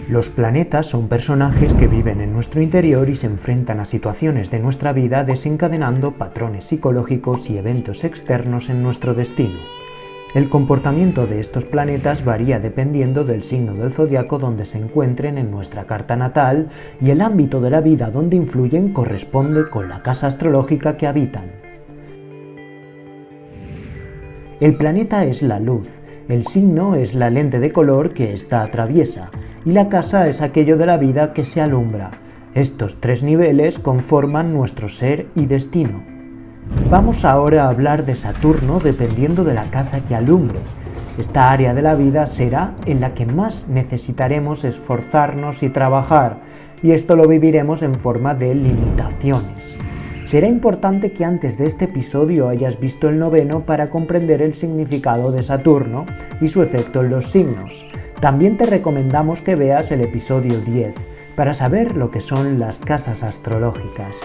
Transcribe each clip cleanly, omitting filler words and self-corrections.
Los planetas son personajes que viven en nuestro interior y se enfrentan a situaciones de nuestra vida desencadenando patrones psicológicos y eventos externos en nuestro destino. El comportamiento de estos planetas varía dependiendo del signo del zodiaco donde se encuentren en nuestra carta natal y el ámbito de la vida donde influyen corresponde con la casa astrológica que habitan. El planeta es la luz, el signo es la lente de color que ésta atraviesa y la casa es aquello de la vida que se alumbra. Estos tres niveles conforman nuestro ser y destino. Vamos ahora a hablar de Saturno dependiendo de la casa que alumbre. Esta área de la vida será en la que más necesitaremos esforzarnos y trabajar, y esto lo viviremos en forma de limitaciones. Será importante que antes de este episodio hayas visto el noveno para comprender el significado de Saturno y su efecto en los signos. También te recomendamos que veas el episodio 10 para saber lo que son las casas astrológicas.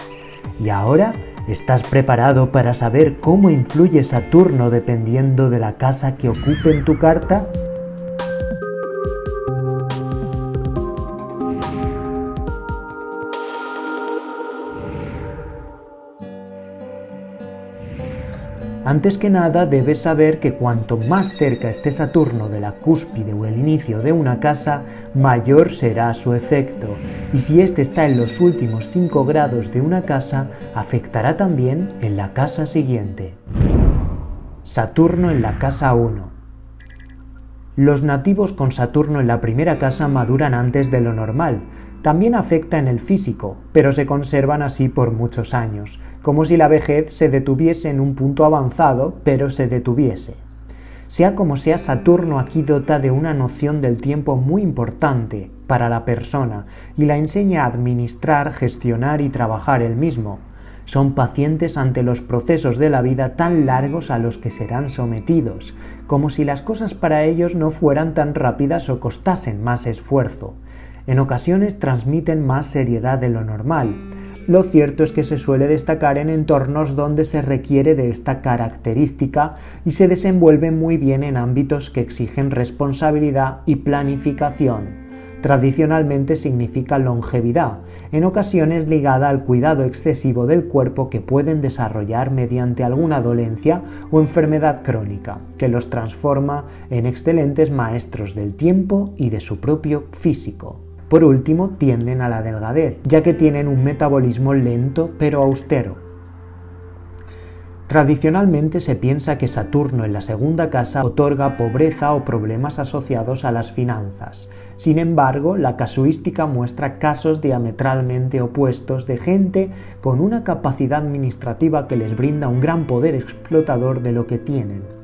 Y ahora, ¿estás preparado para saber cómo influye Saturno dependiendo de la casa que ocupe en tu carta? Antes que nada, debes saber que cuanto más cerca esté Saturno de la cúspide o el inicio de una casa, mayor será su efecto, y si este está en los últimos 5 grados de una casa, afectará también en la casa siguiente. Saturno en la casa 1. Los nativos con Saturno en la primera casa maduran antes de lo normal. También afecta en el físico, pero se conservan así por muchos años, como si la vejez se detuviese en un punto avanzado, pero se detuviese. Sea como sea, Saturno aquí dota de una noción del tiempo muy importante para la persona y la enseña a administrar, gestionar y trabajar él mismo. Son pacientes ante los procesos de la vida tan largos a los que serán sometidos, como si las cosas para ellos no fueran tan rápidas o costasen más esfuerzo. En ocasiones transmiten más seriedad de lo normal. Lo cierto es que se suele destacar en entornos donde se requiere de esta característica y se desenvuelve muy bien en ámbitos que exigen responsabilidad y planificación. Tradicionalmente significa longevidad, en ocasiones ligada al cuidado excesivo del cuerpo que pueden desarrollar mediante alguna dolencia o enfermedad crónica, que los transforma en excelentes maestros del tiempo y de su propio físico. Por último, tienden a la delgadez, ya que tienen un metabolismo lento pero austero. Tradicionalmente se piensa que Saturno en la segunda casa otorga pobreza o problemas asociados a las finanzas. Sin embargo, la casuística muestra casos diametralmente opuestos de gente con una capacidad administrativa que les brinda un gran poder explotador de lo que tienen.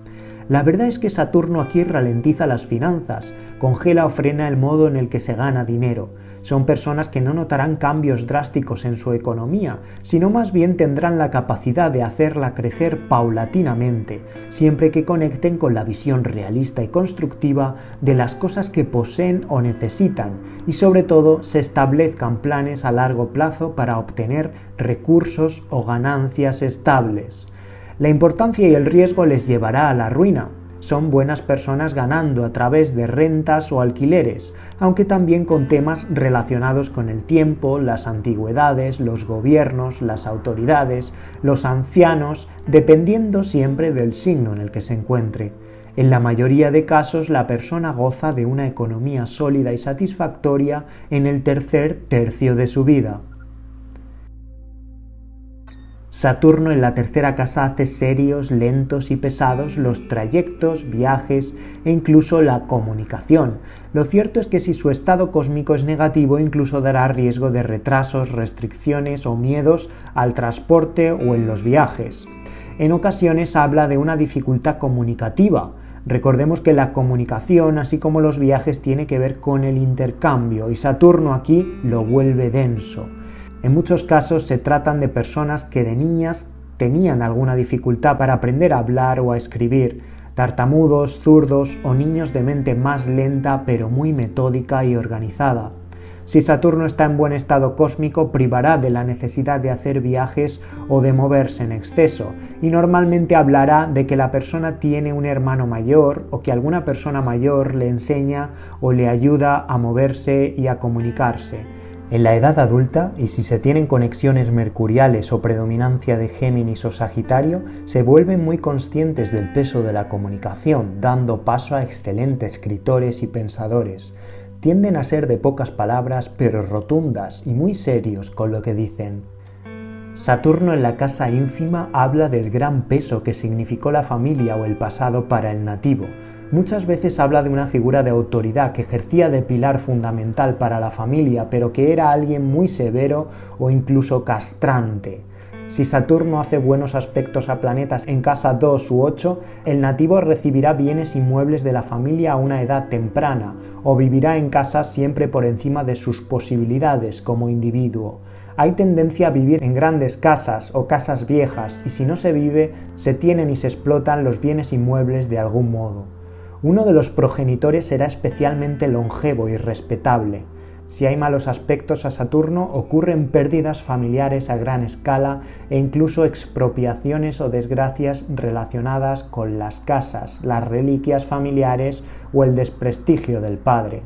La verdad es que Saturno aquí ralentiza las finanzas, congela o frena el modo en el que se gana dinero. Son personas que no notarán cambios drásticos en su economía, sino más bien tendrán la capacidad de hacerla crecer paulatinamente, siempre que conecten con la visión realista y constructiva de las cosas que poseen o necesitan, y sobre todo se establezcan planes a largo plazo para obtener recursos o ganancias estables. La importancia y el riesgo les llevará a la ruina. Son buenas personas ganando a través de rentas o alquileres, aunque también con temas relacionados con el tiempo, las antigüedades, los gobiernos, las autoridades, los ancianos, dependiendo siempre del signo en el que se encuentre. En la mayoría de casos, la persona goza de una economía sólida y satisfactoria en el tercer tercio de su vida. Saturno en la tercera casa hace serios, lentos y pesados los trayectos, viajes e incluso la comunicación. Lo cierto es que si su estado cósmico es negativo, incluso dará riesgo de retrasos, restricciones o miedos al transporte o en los viajes. En ocasiones habla de una dificultad comunicativa. Recordemos que la comunicación, así como los viajes, tiene que ver con el intercambio y Saturno aquí lo vuelve denso. En muchos casos se tratan de personas que de niñas tenían alguna dificultad para aprender a hablar o a escribir, tartamudos, zurdos o niños de mente más lenta pero muy metódica y organizada. Si Saturno está en buen estado cósmico, privará de la necesidad de hacer viajes o de moverse en exceso, y normalmente hablará de que la persona tiene un hermano mayor o que alguna persona mayor le enseña o le ayuda a moverse y a comunicarse. En la edad adulta, y si se tienen conexiones mercuriales o predominancia de Géminis o Sagitario, se vuelven muy conscientes del peso de la comunicación, dando paso a excelentes escritores y pensadores. Tienden a ser de pocas palabras, pero rotundas y muy serios con lo que dicen. Saturno en la casa ínfima habla del gran peso que significó la familia o el pasado para el nativo. Muchas veces habla de una figura de autoridad que ejercía de pilar fundamental para la familia, pero que era alguien muy severo o incluso castrante. Si Saturno hace buenos aspectos a planetas en casa 2 u 8, el nativo recibirá bienes inmuebles de la familia a una edad temprana, o vivirá en casas siempre por encima de sus posibilidades como individuo. Hay tendencia a vivir en grandes casas o casas viejas, y si no se vive, se tienen y se explotan los bienes inmuebles de algún modo. Uno de los progenitores será especialmente longevo y respetable. Si hay malos aspectos a Saturno, ocurren pérdidas familiares a gran escala e incluso expropiaciones o desgracias relacionadas con las casas, las reliquias familiares o el desprestigio del padre.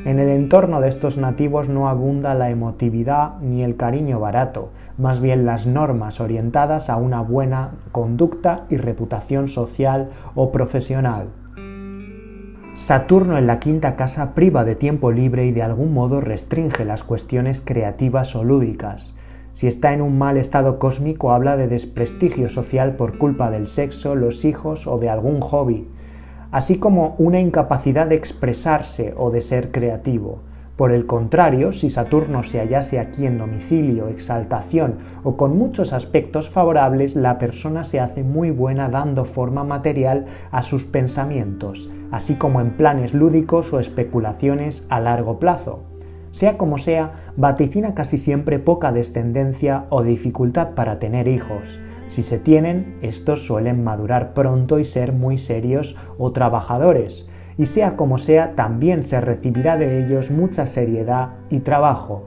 En el entorno de estos nativos no abunda la emotividad ni el cariño barato, más bien las normas orientadas a una buena conducta y reputación social o profesional. Saturno en la quinta casa priva de tiempo libre y de algún modo restringe las cuestiones creativas o lúdicas. Si está en un mal estado cósmico, habla de desprestigio social por culpa del sexo, los hijos o de algún hobby, así como una incapacidad de expresarse o de ser creativo. Por el contrario, si Saturno se hallase aquí en domicilio, exaltación o con muchos aspectos favorables, la persona se hace muy buena dando forma material a sus pensamientos, así como en planes lúdicos o especulaciones a largo plazo. Sea como sea, vaticina casi siempre poca descendencia o dificultad para tener hijos. Si se tienen, estos suelen madurar pronto y ser muy serios o trabajadores. Y sea como sea, también se recibirá de ellos mucha seriedad y trabajo.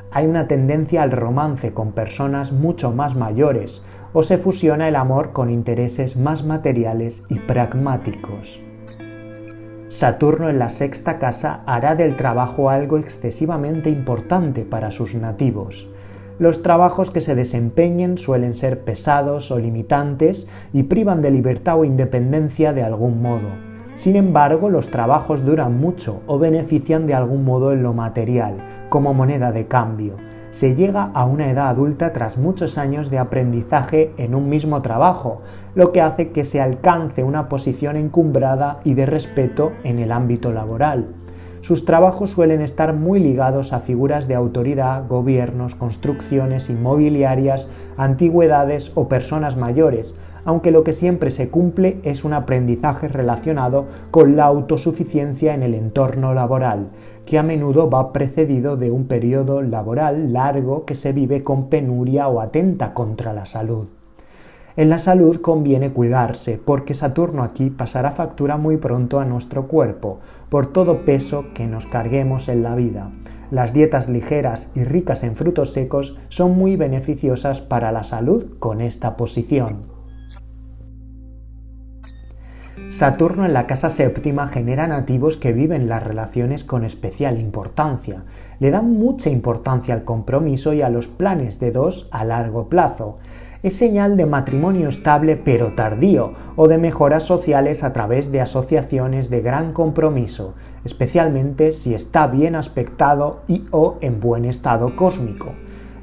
Hay una tendencia al romance con personas mucho más mayores, o se fusiona el amor con intereses más materiales y pragmáticos. Saturno en la sexta casa hará del trabajo algo excesivamente importante para sus nativos. Los trabajos que se desempeñen suelen ser pesados o limitantes y privan de libertad o independencia de algún modo. Sin embargo, los trabajos duran mucho o benefician de algún modo en lo material, como moneda de cambio. Se llega a una edad adulta tras muchos años de aprendizaje en un mismo trabajo, lo que hace que se alcance una posición encumbrada y de respeto en el ámbito laboral. Sus trabajos suelen estar muy ligados a figuras de autoridad, gobiernos, construcciones inmobiliarias, antigüedades o personas mayores, aunque lo que siempre se cumple es un aprendizaje relacionado con la autosuficiencia en el entorno laboral, que a menudo va precedido de un periodo laboral largo que se vive con penuria o atenta contra la salud. En la salud conviene cuidarse, porque Saturno aquí pasará factura muy pronto a nuestro cuerpo, por todo peso que nos carguemos en la vida. Las dietas ligeras y ricas en frutos secos son muy beneficiosas para la salud con esta posición. Saturno en la casa séptima genera nativos que viven las relaciones con especial importancia. Le dan mucha importancia al compromiso y a los planes de dos a largo plazo. Es señal de matrimonio estable pero tardío, o de mejoras sociales a través de asociaciones de gran compromiso, especialmente si está bien aspectado y o en buen estado cósmico.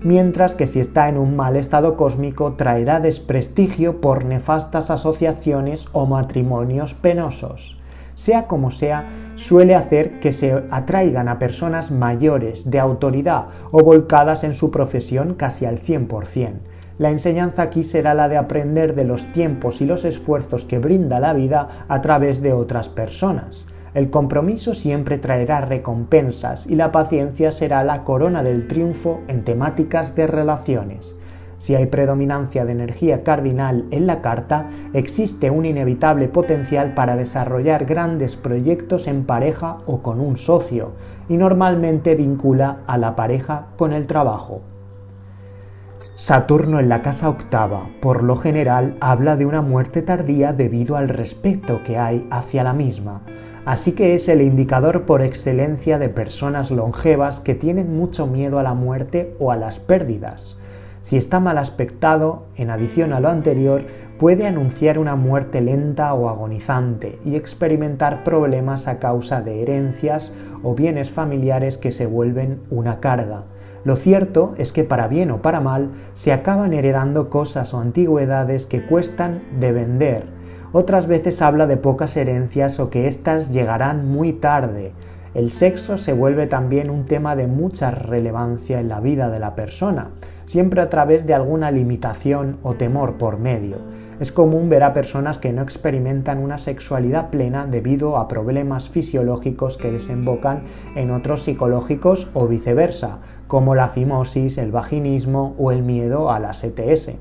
Mientras que si está en un mal estado cósmico traerá desprestigio por nefastas asociaciones o matrimonios penosos. Sea como sea, suele hacer que se atraigan a personas mayores, de autoridad o volcadas en su profesión casi al 100%. La enseñanza aquí será la de aprender de los tiempos y los esfuerzos que brinda la vida a través de otras personas. El compromiso siempre traerá recompensas y la paciencia será la corona del triunfo en temáticas de relaciones. Si hay predominancia de energía cardinal en la carta, existe un inevitable potencial para desarrollar grandes proyectos en pareja o con un socio, y normalmente vincula a la pareja con el trabajo. Saturno en la casa octava, por lo general, habla de una muerte tardía debido al respeto que hay hacia la misma, así que es el indicador por excelencia de personas longevas que tienen mucho miedo a la muerte o a las pérdidas. Si está mal aspectado, en adición a lo anterior, puede anunciar una muerte lenta o agonizante y experimentar problemas a causa de herencias o bienes familiares que se vuelven una carga. Lo cierto es que para bien o para mal se acaban heredando cosas o antigüedades que cuestan de vender. Otras veces habla de pocas herencias o que éstas llegarán muy tarde. El sexo se vuelve también un tema de mucha relevancia en la vida de la persona, siempre a través de alguna limitación o temor por medio. Es común ver a personas que no experimentan una sexualidad plena debido a problemas fisiológicos que desembocan en otros psicológicos o viceversa, como la fimosis, el vaginismo o el miedo a las ETS.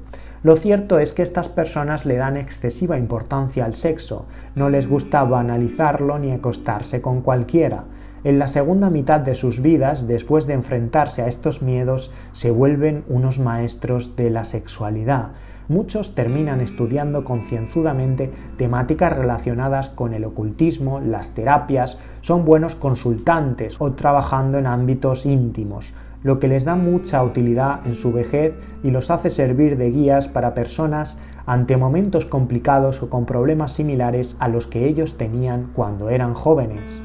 Lo cierto es que estas personas le dan excesiva importancia al sexo, no les gusta banalizarlo ni acostarse con cualquiera. En la segunda mitad de sus vidas, después de enfrentarse a estos miedos, se vuelven unos maestros de la sexualidad. Muchos terminan estudiando concienzudamente temáticas relacionadas con el ocultismo, las terapias, son buenos consultantes o trabajando en ámbitos íntimos, lo que les da mucha utilidad en su vejez y los hace servir de guías para personas ante momentos complicados o con problemas similares a los que ellos tenían cuando eran jóvenes.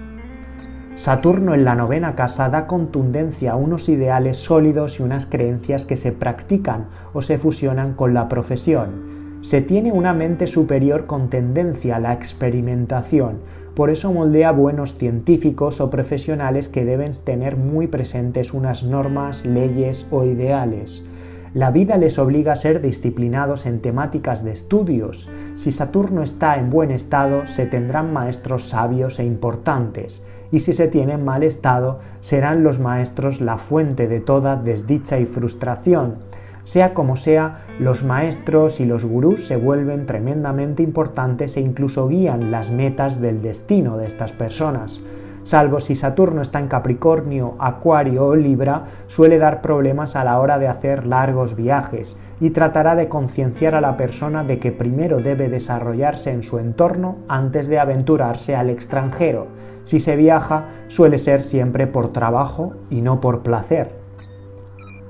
Saturno en la novena casa da contundencia a unos ideales sólidos y unas creencias que se practican o se fusionan con la profesión. Se tiene una mente superior con tendencia a la experimentación, por eso moldea buenos científicos o profesionales que deben tener muy presentes unas normas, leyes o ideales. La vida les obliga a ser disciplinados en temáticas de estudios. Si Saturno está en buen estado, se tendrán maestros sabios e importantes, y si se tiene en mal estado, serán los maestros la fuente de toda desdicha y frustración. Sea como sea, los maestros y los gurús se vuelven tremendamente importantes e incluso guían las metas del destino de estas personas. Salvo si Saturno está en Capricornio, Acuario o Libra, suele dar problemas a la hora de hacer largos viajes y tratará de concienciar a la persona de que primero debe desarrollarse en su entorno antes de aventurarse al extranjero. Si se viaja, suele ser siempre por trabajo y no por placer.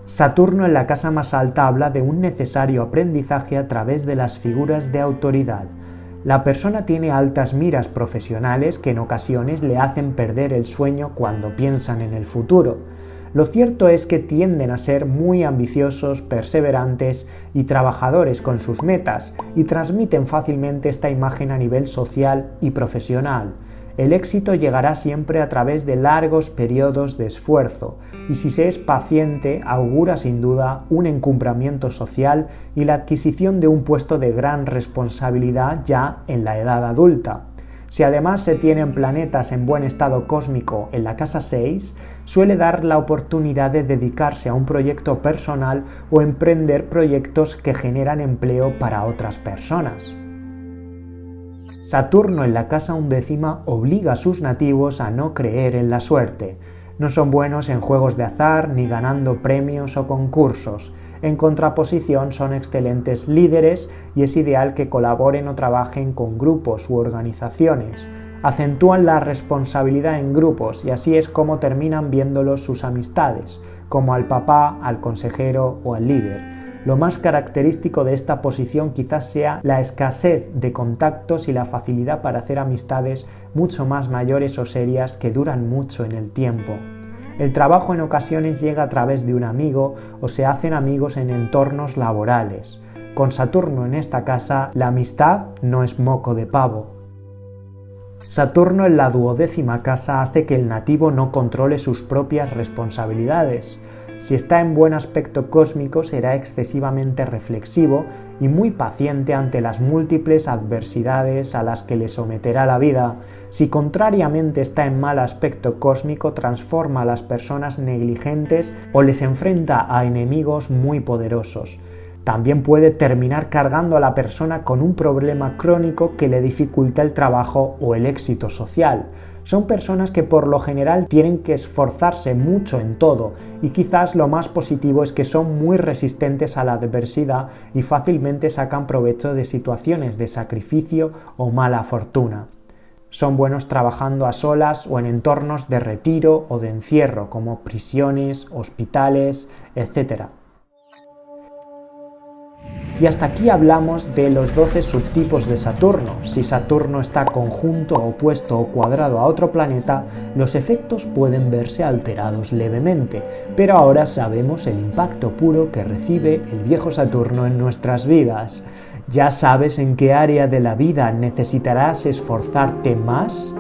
Saturno en la casa más alta habla de un necesario aprendizaje a través de las figuras de autoridad. La persona tiene altas miras profesionales que en ocasiones le hacen perder el sueño cuando piensan en el futuro. Lo cierto es que tienden a ser muy ambiciosos, perseverantes y trabajadores con sus metas y transmiten fácilmente esta imagen a nivel social y profesional. El éxito llegará siempre a través de largos periodos de esfuerzo, y si se es paciente, augura sin duda un encumbramiento social y la adquisición de un puesto de gran responsabilidad ya en la edad adulta. Si además se tienen planetas en buen estado cósmico en la casa 6, suele dar la oportunidad de dedicarse a un proyecto personal o emprender proyectos que generan empleo para otras personas. Saturno en la casa 11 obliga a sus nativos a no creer en la suerte. No son buenos en juegos de azar ni ganando premios o concursos. En contraposición, son excelentes líderes y es ideal que colaboren o trabajen con grupos u organizaciones. Acentúan la responsabilidad en grupos y así es como terminan viéndolos sus amistades, como al papá, al consejero o al líder. Lo más característico de esta posición quizás sea la escasez de contactos y la facilidad para hacer amistades mucho más mayores o serias que duran mucho en el tiempo. El trabajo en ocasiones llega a través de un amigo o se hacen amigos en entornos laborales. Con Saturno en esta casa, la amistad no es moco de pavo. Saturno en la 12ª casa hace que el nativo no controle sus propias responsabilidades. Si está en buen aspecto cósmico, será excesivamente reflexivo y muy paciente ante las múltiples adversidades a las que le someterá la vida. Si contrariamente está en mal aspecto cósmico, transforma a las personas negligentes o les enfrenta a enemigos muy poderosos. También puede terminar cargando a la persona con un problema crónico que le dificulta el trabajo o el éxito social. Son personas que por lo general tienen que esforzarse mucho en todo y quizás lo más positivo es que son muy resistentes a la adversidad y fácilmente sacan provecho de situaciones de sacrificio o mala fortuna. Son buenos trabajando a solas o en entornos de retiro o de encierro como prisiones, hospitales, etc. Y hasta aquí hablamos de los 12 subtipos de Saturno. Si Saturno está conjunto, opuesto o cuadrado a otro planeta, los efectos pueden verse alterados levemente, pero ahora sabemos el impacto puro que recibe el viejo Saturno en nuestras vidas. ¿Ya sabes en qué área de la vida necesitarás esforzarte más?